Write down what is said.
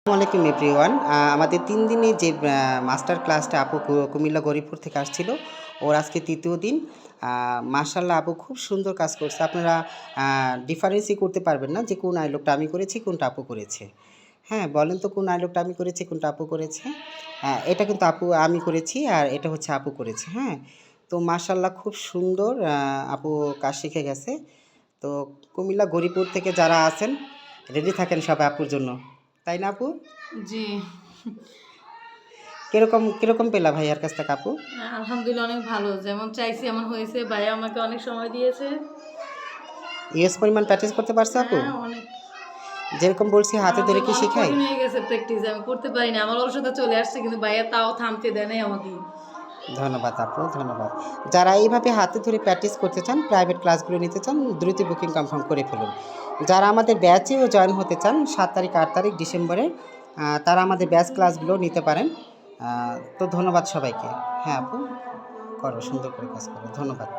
আসসালামাইকুম এভরিওয়ান। আমাদের ৩ দিনের যে মাস্টার ক্লাসটা আপু কুমিল্লা গরিপুর থেকে আসছিল, ওর আজকে ৩য় দিন। মাশাআল্লাহ আপু খুব সুন্দর কাজ করছে। আপনারা ডিফারেন্সই করতে পারবেন না যে কোন আইলকটা আমি করেছি, কোনটা আপু করেছে। হ্যাঁ, বলেন তো কোন আইলকটা আমি করেছি, কোনটা আপু করেছে? এটা কিন্তু আপু আমি করেছি আর এটা হচ্ছে আপু করেছে, হ্যাঁ? তো মাশাআল্লাহ খুব সুন্দর আপু কাজ শিখে গেছে। তো কুমিল্লা গরিপুর থেকে যারা আছেন, রেডি থাকেন সবাই আপুর জন্য। তাই না আপু? জি। কিরকম পেলা ভাইয়ার কাছ থেকে আপু? আলহামদুলিল্লাহ অনেক ভালো। যেমন চাইছি এমন হয়েছে। ভাইয়া আমাকে অনেক সময় দিয়েছে। ইউএস পরিমাণ প্র্যাকটিস করতে পারছো আপু? হ্যাঁ, অনেক। যেরকম বলছি হাতে আমার ধরে জন্য কি অনেক শিখাই? কঠিন হয়ে গেছে প্র্যাকটিস। আমি করতে পারি না। আমার অলসতা চলে আসছে কিন্তু ভাইয়া তাও থামতে দেয় নাই আমাকে। ধন্যবাদ আপু, ধন্যবাদ। যারা এইভাবে হাতে ধরে প্র্যাকটিস করতে চান, প্রাইভেট ক্লাসগুলো নিতে চান, দ্রুত বুকিং কনফার্ম করে ফেলুন। যারা আমাদের ব্যাচেও জয়েন হতে চান ৭ তারিখ ৮ তারিখ ডিসেম্বরে, তারা আমাদের ব্যাচ ক্লাসগুলো নিতে পারেন। তো ধন্যবাদ সবাইকে। হ্যাঁ আপু, করো সুন্দর করে কাজ করো। ধন্যবাদ।